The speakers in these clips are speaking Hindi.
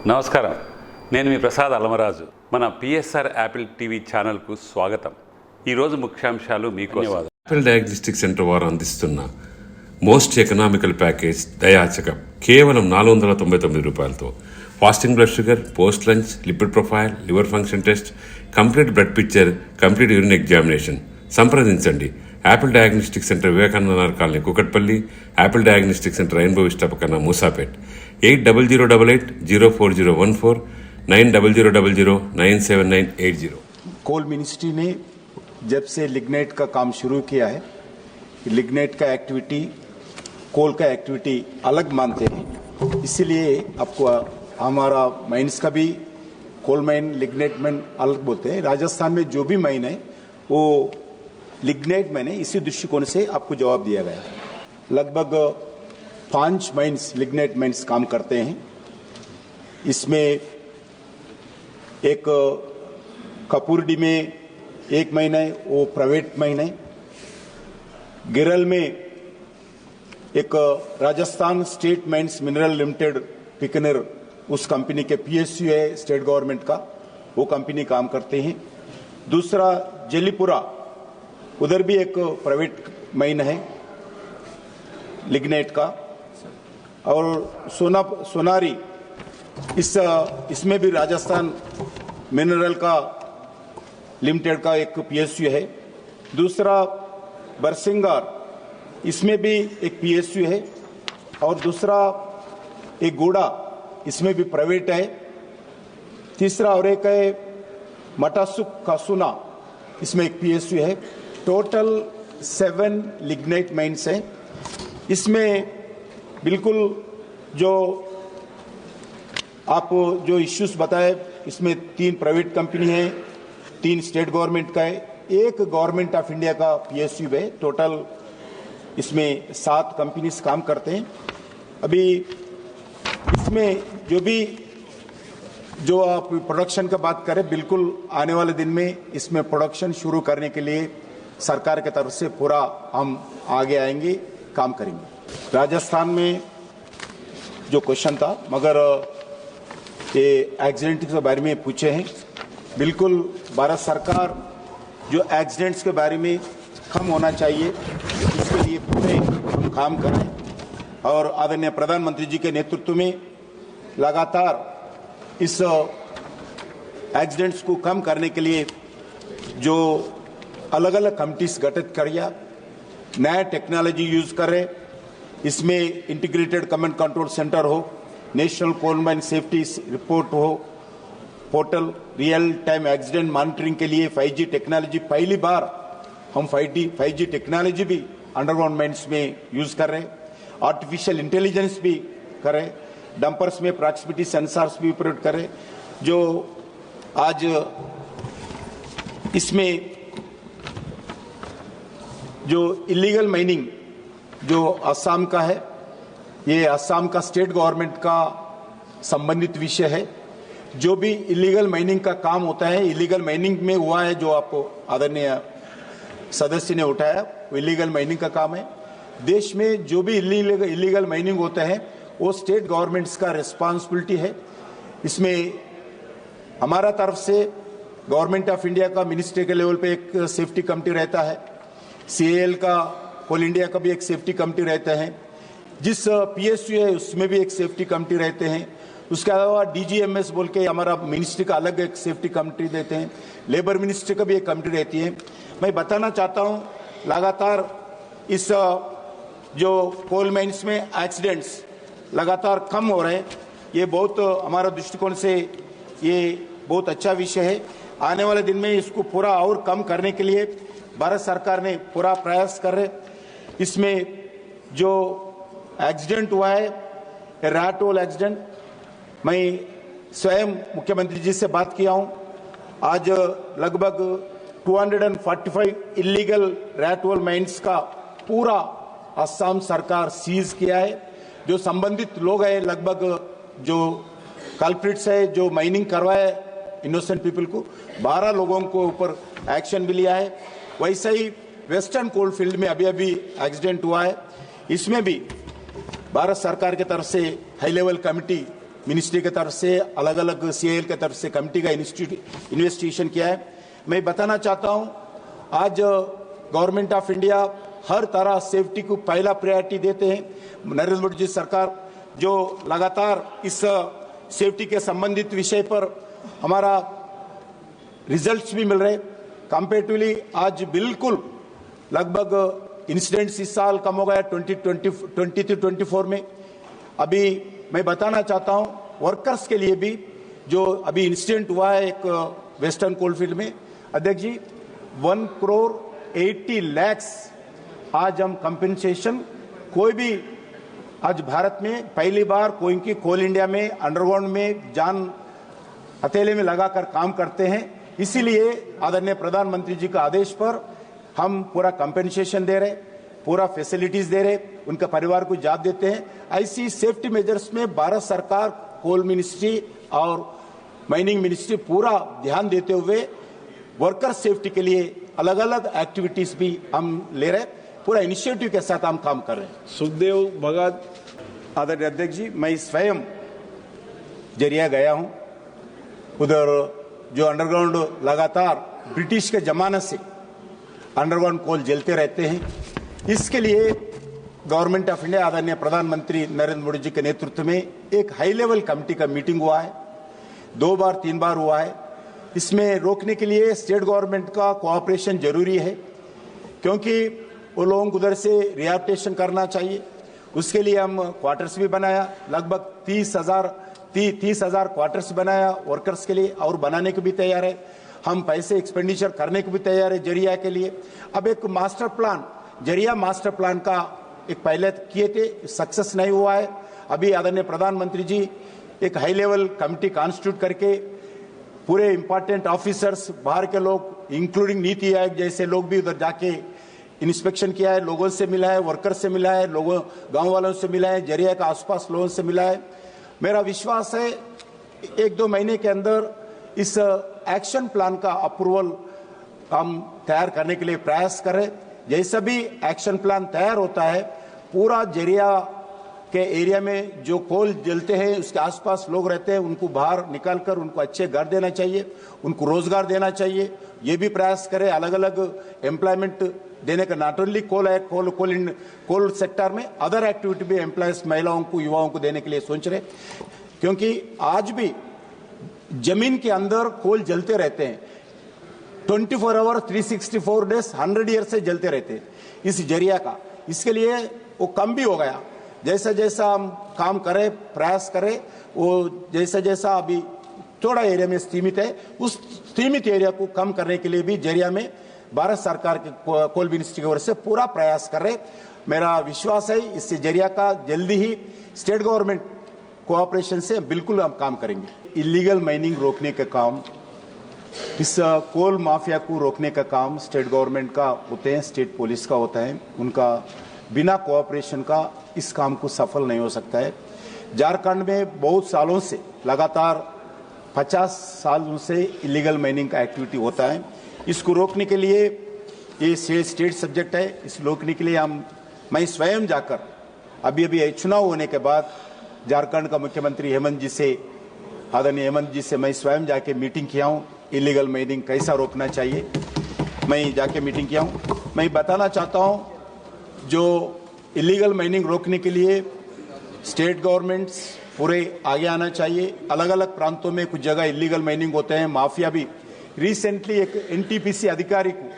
నమస్కారం, నేను మీ ప్రసాద్ అలమరాజు. మన పిఎస్ఆర్ యాపిల్ టీవీ ఛానల్కు స్వాగతం. ఈరోజు ముఖ్యాంశాలు మీకు యాపిల్ డయాగ్నోస్టిక్ సెంటర్ వారు అందిస్తున్న మోస్ట్ ఎకనామికల్ ప్యాకేజ్ దయాచకం కేవలం 499 రూపాయలతో fasting blood sugar, post lunch, lipid profile, liver function test, complete blood picture, complete urine examination. సంప్రదించండి Apple diagnostic centre, Vivekananda Nagar colony, Kukatpally. Apple diagnostic centre, rainbow vista పక్కన, మూసాపేట్. 8008-040014 9000097980. कोल मिनिस्ट्री ने जब से लिग्नाइट का काम शुरू किया है, लिग्नाइट का एक्टिविटी कोल का एक्टिविटी अलग मानते हैं, इसीलिए आपको हमारा माइंस का भी कोल माइन लिग्नाइट माइन अलग बोलते हैं. राजस्थान में जो भी माइन है वो लिग्नाइट माइन है. इसी दृष्टिकोण से आपको जवाब दिया गया है. लगभग 5 माइंस लिग्नाइट माइंस काम करते हैं. इसमें एक कपूरडी में 1 महीना है, वो प्राइवेट माइन है. गिरल में एक Rajasthan state mines mineral limited पिकनर, उस कंपनी के पीएसयू है स्टेट गवर्नमेंट का, वो कंपनी काम करते हैं. दूसरा जलीपुरा, उधर भी एक प्राइवेट माइन है लिग्नाइट का. और सोनारी, इसमें भी राजस्थान मिनरल का लिमिटेड का एक पीएसयू है. दूसरा बरसिंगार, इसमें भी एक पीएसयू है. और दूसरा एक गोड़ा, इसमें भी प्राइवेट है. तीसरा और एक है मटासुक कासुना, इसमें एक पीएसयू है. टोटल 7 लिग्नाइट माइंस हैं. इसमें बिल्कुल जो आप जो इश्यूज बताए, इसमें 3 प्राइवेट कंपनी है, 3 स्टेट गवर्नमेंट का है, 1 गवर्नमेंट ऑफ इंडिया का पीएसयू है. टोटल इसमें 7 कंपनीज काम करते हैं. अभी इसमें जो आप प्रोडक्शन का बात करें, बिल्कुल आने वाले दिन में इसमें प्रोडक्शन शुरू करने के लिए सरकार की तरफ से पूरा हम आगे आएंगे, काम करेंगे. राजस्थान में जो क्वेश्चन था, मगर ये एक्सीडेंट के बारे में पूछे हैं. बिल्कुल भारत सरकार जो एक्सीडेंट्स के बारे में कम होना चाहिए, इसके लिए पूरे हम काम करें. और आदरणीय प्रधानमंत्री जी के नेतृत्व में लगातार इस एक्सीडेंट्स को कम करने के लिए जो अलग अलग कमिटीज गठित किया, नया टेक्नोलॉजी यूज करें. इसमें इंटीग्रेटेड कमांड कंट्रोल सेंटर हो, national coal mine safety report हो, portal, real time accident monitoring के लिए 5G टेक्नोलॉजी, पहली बार हम 5G टेक्नोलॉजी भी अंडरग्राउंड माइंस में यूज कर रहे हैं. आर्टिफिशियल इंटेलिजेंस भी करें, डंपर्स में प्रॉक्सिमिटी सेंसर्स भी उपयोग करें. जो आज इसमें जो इलीगल माइनिंग जो असम का है, ये असम का स्टेट गवर्नमेंट का संबंधित विषय है. जो भी इलीगल माइनिंग का काम होता है, इलीगल माइनिंग में हुआ है, जो आपको आदरणीय सदस्य ने उठाया, वो इलीगल माइनिंग का काम है. देश में जो भी इलीगल माइनिंग होता है, वो स्टेट गवर्नमेंट्स का रिस्पॉन्सिबिलिटी है. इसमें हमारा तरफ से गवर्नमेंट ऑफ इंडिया का मिनिस्ट्री के लेवल पे एक सेफ्टी कमेटी रहता है. सीएल का, कोल इंडिया का भी एक सेफ्टी कमेटी रहता है. जिस पीएसयू है उसमें भी एक सेफ्टी कमेटी रहते हैं. उसके अलावा डीजीएमएस बोल के हमारा मिनिस्ट्री का अलग एक सेफ्टी कमेटी देते हैं. लेबर मिनिस्ट्री का भी एक कमेटी रहती है. मैं बताना चाहता हूं, लगातार इस जो कोल माइंस में एक्सीडेंट्स लगातार कम हो रहे हैं. ये बहुत हमारा दृष्टिकोण से ये बहुत अच्छा विषय है. आने वाले दिन में इसको पूरा और कम करने के लिए भारत सरकार ने पूरा प्रयास कर रहे. इसमें जो एक्सीडेंट हुआ है, रैट होल एक्सीडेंट, मैं स्वयं मुख्यमंत्री जी से बात किया हूं. आज लगभग 245 इलीगल रैट होल माइंस का पूरा असम सरकार सीज किया है. जो संबंधित लोग हैं, लगभग जो कल्प्रिट्स है, जो माइनिंग करवाए इनोसेंट पीपल को, 12 लोगों को ऊपर एक्शन भी लिया है. वैसे ही वेस्टर्न कोलफील्ड में अभी एक्सीडेंट हुआ है. इसमें भी भारत सरकार की तरफ से हाई लेवल कमेटी मिनिस्ट्री की तरफ से, अलग अलग सीएल की तरफ से कमेटी का इन्वेस्टिगेशन किया है। मैं बताना चाहता हूं, आज गवर्नमेंट ऑफ इंडिया हर तरह सेफ्टी को पहला प्रायोरिटी देते हैं। नरेंद्र मोदी जी सरकार जो लगातार इस सेफ्टी के संबंधित विषय पर हमारा रिजल्ट्स भी मिल रहे, कंपेरेटिवली आज बिल्कुल लगभग इंसिडेंट्स इस साल कम हो गया 2023-24 में। अभी मैं बताना चाहता हूं वर्कर्स के लिए भी जो अभी इंसिडेंट हुआ है एक वेस्टर्न कोलफील्ड में, अध्यक्ष जी 1,80,00,000 आज हम कंपेंसेशन कोई भी आज भारत में पहली बार कोई की कोल इंडिया में अंडरग्राउंड में जान हथेले में लगाकर काम करते हैं। इसीलिए आदरणीय प्रधानमंत्री जी का आदेश पर हम पूरा कंपेंसेशन दे रहे, पूरा फैसिलिटीज दे रहे, उनका परिवार को जात देते हैं। ऐसी सेफ्टी मेजर्स में भारत सरकार, कोल मिनिस्ट्री और माइनिंग मिनिस्ट्री पूरा ध्यान देते हुए वर्कर सेफ्टी के लिए अलग अलग एक्टिविटीज भी हम ले रहे, पूरा इनिशिएटिव के साथ हम काम कर रहे हैं। सुखदेव भगत। आदरणीय अध्यक्ष जी, मैं स्वयं जरिया गया हूं, उधर जो अंडरग्राउंड लगातार ब्रिटिश के जमाने से अंडरग्राउंड कोल जलते रहते हैं, इसके लिए गवर्नमेंट ऑफ इंडिया आदरणीय प्रधानमंत्री नरेंद्र मोदी जी के नेतृत्व में एक हाई लेवल कमेटी का मीटिंग हुआ है, 2 बार 3 बार हुआ है। इसमें रोकने के लिए स्टेट गवर्नमेंट का कोऑपरेशन जरूरी है, क्योंकि वो लोगों को उधर से रिहैबिलिटेशन करना चाहिए। उसके लिए हम क्वार्टर्स भी बनाया, लगभग 30,000 क्वार्टर्स बनाया वर्कर्स के लिए, और बनाने को भी तैयार है। हम पैसे एक्सपेंडिचर करने को भी तैयार है जरिया के लिए। अब एक मास्टर प्लान, जरिया मास्टर प्लान का एक पहले किए थे, सक्सेस नहीं हुआ है। अभी आदरणीय प्रधानमंत्री जी एक हाई लेवल कमेटी कॉन्स्टिट्यूट करके पूरे इंपॉर्टेंट ऑफिसर्स, बाहर के लोग इंक्लूडिंग नीति आयोग जैसे लोग भी उधर जाके इंस्पेक्शन किया है, लोगों से मिला है, वर्कर्स से मिला है, लोगों गांव वालों से मिला है, जरिया के आसपास लोगों से मिला है। मेरा विश्वास है 1-2 महीने के अंदर इस एक्शन प्लान का अप्रूवल हम तैयार करने के लिए प्रयास करें। जैसा भी एक्शन प्लान तैयार होता है, पूरा जरिया के एरिया में जो कोल जलते हैं उसके आसपास लोग रहते हैं, उनको बाहर निकालकर उनको अच्छे घर देना चाहिए, उनको रोजगार देना चाहिए। ये भी प्रयास करें अलग अलग एम्प्लॉयमेंट देने का, नॉट ओनली कोल है, कोल सेक्टर में अदर एक्टिविटी भी एम्प्लॉयज महिलाओं को, युवाओं को देने के लिए सोच रहे, क्योंकि आज भी जमीन के अंदर कोल जलते रहते हैं 24 आवर 364 डेज 100 ईयर से जलते रहते हैं इस जरिया का। इसके लिए वो कम भी हो गया, जैसा जैसा हम काम करें, प्रयास करें, वो जैसा जैसा अभी थोड़ा एरिया में सीमित है, उस सीमित एरिया को कम करने के लिए भी जरिया में भारत सरकार के कोल मिनिस्ट्री की ओर से पूरा प्रयास कर रहे। मेरा विश्वास है इससे जरिया का जल्दी ही स्टेट गवर्नमेंट कोऑपरेशन से बिल्कुल हम काम करेंगे। इलीगल माइनिंग रोकने का काम, इस कोल माफिया को रोकने का काम स्टेट गवर्नमेंट का होते हैं, स्टेट पुलिस का होता है। उनका बिना कोऑपरेशन का इस काम को सफल नहीं हो सकता है। झारखंड में बहुत सालों से, लगातार 50 सालों से इलीगल माइनिंग का एक्टिविटी होता है। इसको रोकने के लिए ये स्टेट सब्जेक्ट है, इस रोकने के लिए मैं स्वयं जाकर अभी चुनाव होने के बाद झारखंड का मुख्यमंत्री हेमंत जी से, आदरणीय हेमंत जी से मैं स्वयं जाके मीटिंग किया हूँ, इलीगल माइनिंग कैसा रोकना चाहिए, मैं जाके मीटिंग किया हूँ। मैं बताना चाहता हूँ, जो इलीगल माइनिंग रोकने के लिए स्टेट गवर्नमेंट्स पूरे आगे आना चाहिए। अलग अलग प्रांतों में कुछ जगह इलीगल माइनिंग होते हैं, माफिया भी। रिसेंटली एक एनटीपीसी अधिकारी को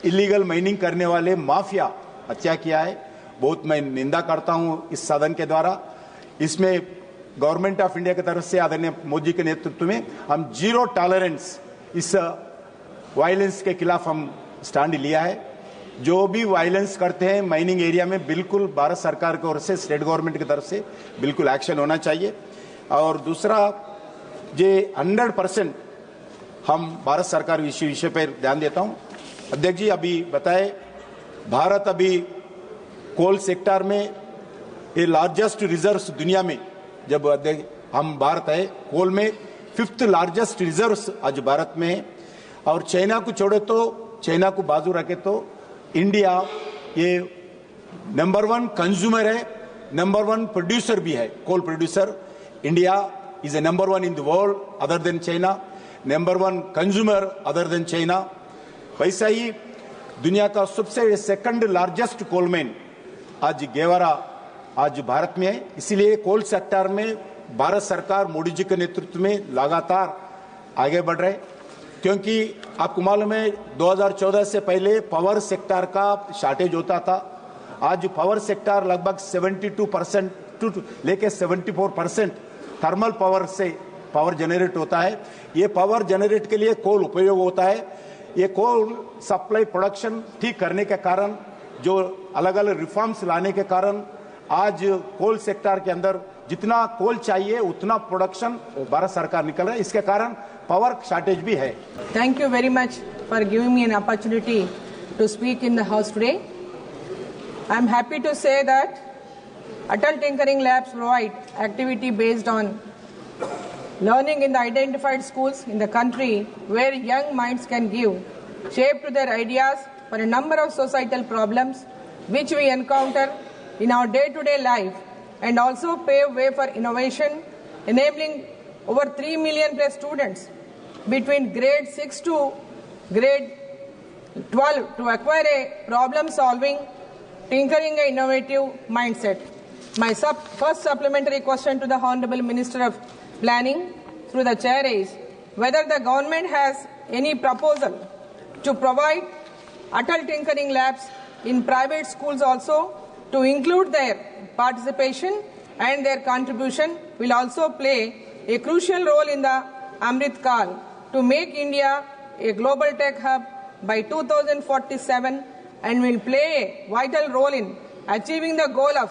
इलीगल माइनिंग करने वाले माफिया हत्या किया है। बहुत मैं निंदा करता हूं इस सदन के द्वारा। इसमें गवर्नमेंट ऑफ इंडिया की तरफ से आदरणीय मोदी के नेतृत्व में हम 0 टॉलरेंस इस वायलेंस के खिलाफ हम स्टैंड लिया है। जो भी वायलेंस करते हैं माइनिंग एरिया में, बिल्कुल भारत सरकार की ओर से, स्टेट गवर्नमेंट की तरफ से बिल्कुल एक्शन होना चाहिए। और दूसरा, ये 100% हम भारत सरकार इस विषय पर ध्यान देता हूं। अध्यक्ष जी अभी बताए, भारत अभी कोल सेक्टर में ये लार्जेस्ट रिजर्व्स दुनिया में, जब हम भारत है कोल में 5th लार्जेस्ट रिजर्व्स आज भारत में है। और चाइना को छोड़े तो, चाइना को बाजू रखे तो इंडिया ये नंबर 1 कंज्यूमर है, नंबर 1 प्रोड्यूसर भी है, coal producer India is a number one in the world other than China, number one consumer other than China. वैसा ही दुनिया का सबसे सेकंड लार्जेस्ट कोल माइन आज गेवारा आज भारत में है। इसीलिए कोल सेक्टर में भारत सरकार मोदी जी के नेतृत्व में लगातार आगे बढ़ रहे, क्योंकि आपको मालूम है 2014 से पहले पावर सेक्टर का शॉर्टेज होता था। आज पावर सेक्टर लगभग 72% लेके 74% थर्मल पावर से पावर जनरेट होता है। ये पावर जनरेट के लिए कोल उपयोग होता है। ये कोल सप्लाई प्रोडक्शन ठीक करने के कारण, जो अलग अलग रिफॉर्म्स लाने के कारण आज कोल सेक्टर के अंदर जितना कोल चाहिए उतना प्रोडक्शन भारत सरकार निकल रहा है। इसके कारण पावर शॉर्टेज भी है। Thank you very much for giving me an opportunity to speak in the House today. I am happy to say that Atal Tinkering Labs provide activity based on learning in the identified schools in the country where young minds can give shape to their ideas for a number of societal problems which we encounter in our day-to-day life, and also pave way for innovation, enabling over 3 million plus students between grade 6 to grade 12 to acquire a problem-solving, tinkering and innovative mindset. My first supplementary question to the Honorable Minister of Planning through the chair is whether the government has any proposal to provide Atal Tinkering Labs in private schools also, to include their participation and their contribution will also play a crucial role in the Amrit Kal to make India a global tech hub by 2047, and will play a vital role in achieving the goal of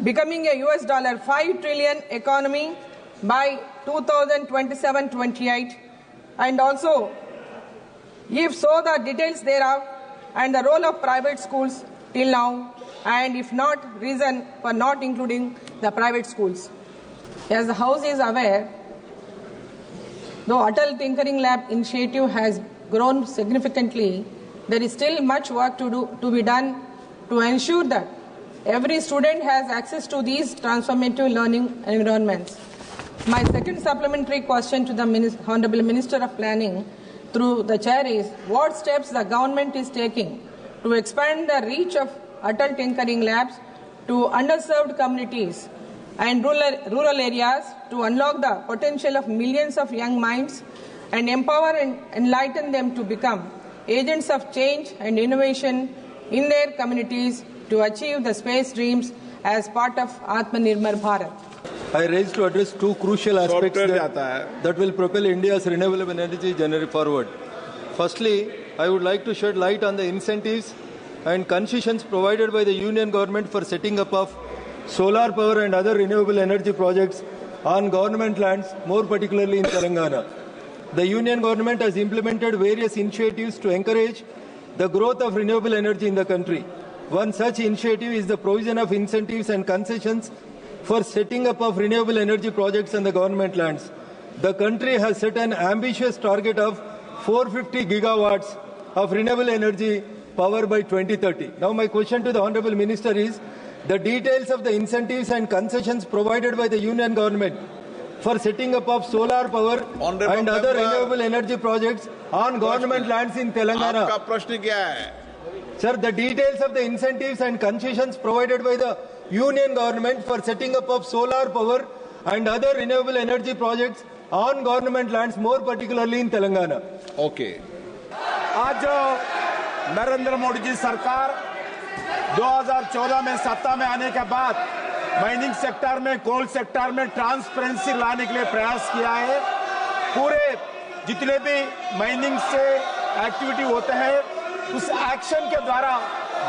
becoming a $5 trillion economy by 2027-28, and also, if so, the details thereof and the role of private schools till now, and if not, reason for not including the private schools. As the House is aware, though Atal Tinkering Lab initiative has grown significantly, there is still much work to be done to ensure that every student has access to these transformative learning environments. My second supplementary question to the Honorable Minister of Planning through the chair is what steps the government is taking to expand the reach of Atal Tinkering Labs to underserved communities and rural areas to unlock the potential of millions of young minds and empower and enlighten them to become agents of change and innovation in their communities to achieve the space dreams as part of Atmanirbhar Bharat. I raised to address two crucial aspects that will propel India's renewable energy journey forward. Firstly, I would like to shed light on the incentives and concessions provided by the Union government for setting up of solar power and other renewable energy projects on government lands, more particularly in Telangana. The Union government has implemented various initiatives to encourage the growth of renewable energy in the country. One such initiative is the provision of incentives and concessions for setting up of renewable energy projects on the government lands. The country has set an ambitious target of 450 gigawatts of renewable energy power by 2030. Now my question to the Honorable Minister is, the details of the incentives and concessions provided by the Union government for setting up of solar power and other renewable energy projects on government lands in Telangana. आपका प्रश्न क्या है? Sir, the details of the incentives and concessions provided by the Union government for setting up of solar power and other renewable energy projects on government lands, more particularly in Telangana. Okay. आज नरेंद्र मोदी जी सरकार 2014 में सत्ता में आने के बाद माइनिंग सेक्टर में, कोल सेक्टर में ट्रांसपेरेंसी लाने के लिए प्रयास किया है। पूरे जितने भी माइनिंग से एक्टिविटी होते हैं उस एक्शन के द्वारा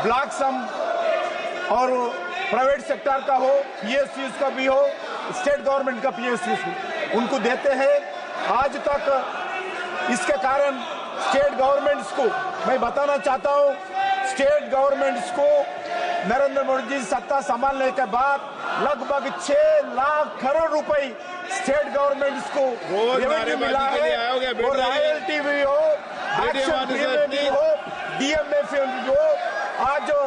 ब्लॉक सम और प्राइवेट सेक्टर का हो, पीएसयूज का भी हो, स्टेट गवर्नमेंट का पीएसयूज उनको देते हैं। आज तक इसके कारण स्टेट गवर्नमेंट्स को मैं बताना चाहता हूं, स्टेट गवर्नमेंट्स को नरेंद्र मोदी जी सत्ता संभालने के बाद लगभग 6 लाख करोड़ रुपए स्टेट गवर्नमेंट्स को रेवेन्यू मिला है। और रॉयल्टी भी हो, एक्शन प्रीमियम भी हो, डीएमएफ भी हो। आज जो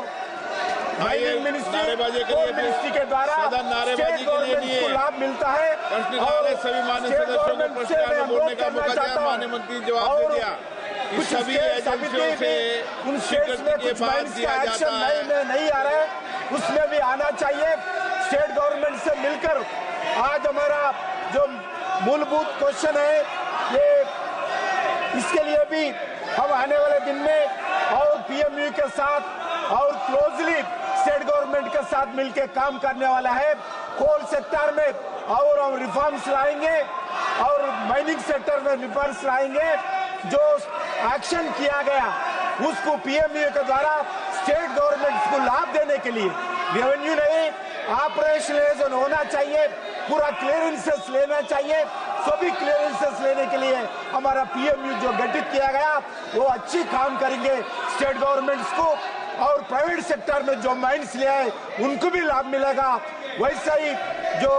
माइनिंग नारेबाजी के लिए मिनिस्ट्री के द्वारा सदन नारेबाजी स्टेट के लिए गवर्नमेंट नहीं को है। लाभ मिलता है। प्रश्नकाल सभी मान्य सदस्यों को प्रश्नकाल में बोलने का मौका दिया, माननीय मंत्री ने जवाब दे दिया। कुछ सभी एजेंसियों से उन स्टेट्स में के कुछ बाद माइंस दिया का जाता एक्शन है। नहीं आ रहा है, उसमें भी आना चाहिए। स्टेट गवर्नमेंट से मिलकर आज हमारा जो मूलभूत क्वेश्चन है ये, इसके लिए भी हम आने वाले दिन में और पीएमयू के साथ और क्लोजली स्टेट गवर्नमेंट के साथ मिलकर काम करने वाला है। कोल सेक्टर में और हम रिफॉर्म्स लाएंगे और माइनिंग सेक्टर में रिफॉर्म्स लाएंगे। जो एक्शन किया गया उसको पीएमयू के द्वारा स्टेट गवर्नमेंट को लाभ देने के लिए रेवेन्यू नहीं, ऑपरेशनलाइजेशन होना चाहिए, पूरा क्लियरेंसेस लेना चाहिए। सभी क्लियरेंसेस लेने के लिए हमारा पीएमयू जो गठित किया गया वो अच्छी काम करेंगे स्टेट गवर्नमेंट्स को, और प्राइवेट सेक्टर में जो माइंस लिया है उनको भी लाभ मिलेगा। वैसे ही जो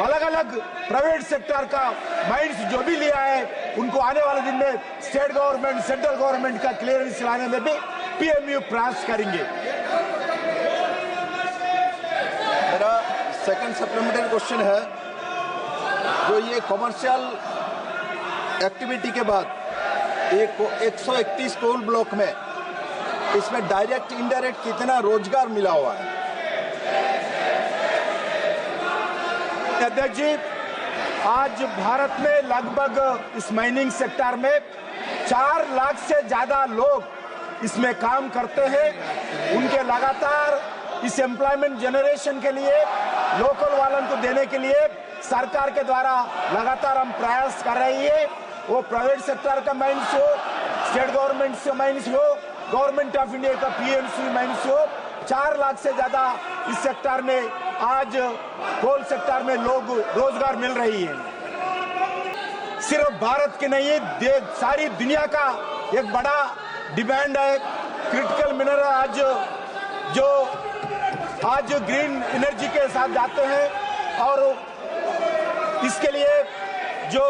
अलग अलग प्राइवेट सेक्टर का माइंस जो भी लिया है उनको आने वाले दिन में स्टेट गवर्नमेंट सेंट्रल गवर्नमेंट का क्लियरेंस लाने में भी पीएमयू प्रयास करेंगे। मेरा सेकंड सप्लीमेंट्री क्वेश्चन है, जो ये कमर्शियल एक्टिविटी के बाद एक 131 कोल ब्लॉक में इसमें डायरेक्ट इनडायरेक्ट कितना रोजगार मिला हुआ है? अध्यक्ष जी, आज भारत में लगभग इस माइनिंग सेक्टर में 4 लाख से ज्यादा लोग इसमें काम करते हैं। उनके लगातार इस एम्प्लॉयमेंट जनरेशन के लिए लोकल वालों को देने के लिए सरकार के द्वारा लगातार हम प्रयास कर रही है। वो प्राइवेट सेक्टर का माइंस हो, स्टेट गवर्नमेंट से माइंस हो, गवर्नमेंट ऑफ इंडिया का पीएमसी माइंस हो, 4 लाख से ज्यादा इस सेक्टर में आज कोल सेक्टर में लोग रोजगार मिल रही है। सिर्फ भारत के नहीं है, सारी दुनिया का एक बड़ा डिमांड है क्रिटिकल मिनरल। आज ग्रीन एनर्जी के साथ जाते हैं और इसके लिए जो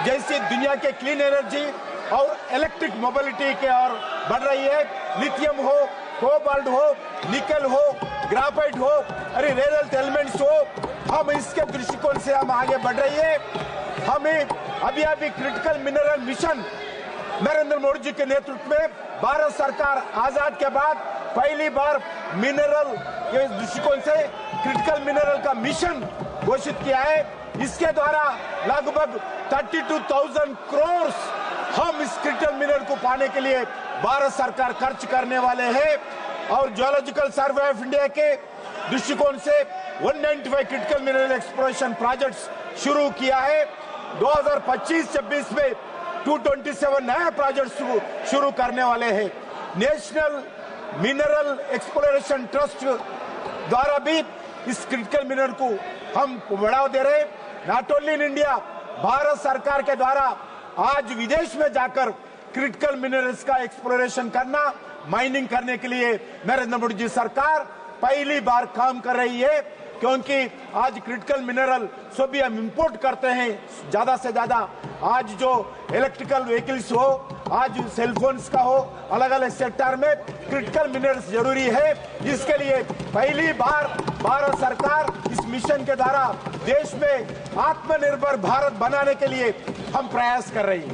जैसी दुनिया के क्लीन एनर्जी और इलेक्ट्रिक मोबिलिटी के और बढ़ रही है, लिथियम हो, कोबाल्ट हो, निकल हो, ग्राफाइट हो, अरे रेयर अर्थ एलिमेंट्स हो, हम इसके दृष्टिकोण से हम आगे बढ़ रही है। हमें अभी critical mineral mission Narendra Modi ji के नेतृत्व में भारत सरकार आजाद के बाद पहली बार मिनरल के दृष्टिकोण से क्रिटिकल मिनरल का मिशन घोषित किया है। इसके द्वारा लगभग 32,000 करोड़ हम इस क्रिटिकल मिनरल को पाने के लिए भारत सरकार खर्च करने वाले हैं। और जियोलॉजिकल सर्वे ऑफ इंडिया के दृष्टिकोण से 195 क्रिटिकल मिनरल एक्सप्लोरेशन प्रोजेक्ट्स शुरू किया है। 2025-26 में 227 नए प्रोजेक्ट्स शुरू करने वाले हैं। नेशनल मिनरल एक्सप्लोरेशन ट्रस्ट द्वारा भी इस क्रिटिकल मिनरल को हम बढ़ावा दे रहे हैं। Not only in India, Bharat सरकार के द्वारा आज विदेश में जाकर क्रिटिकल मिनरल्स का एक्सप्लोरेशन करना, माइनिंग करने के लिए नरेंद्र मोदी जी सरकार पहली बार काम कर रही है। क्योंकि आज क्रिटिकल मिनरल सभी हम इंपोर्ट करते हैं ज्यादा से ज्यादा। आज जो इलेक्ट्रिकल व्हीकल्स हो, आज सेलफोन्स का हो, अलग अलग सेक्टर में क्रिटिकल मिनरल्स जरूरी है। जिसके लिए पहली बार भारत सरकार इस मिशन के द्वारा देश में आत्मनिर्भर भारत बनाने के लिए हम प्रयास कर रही है।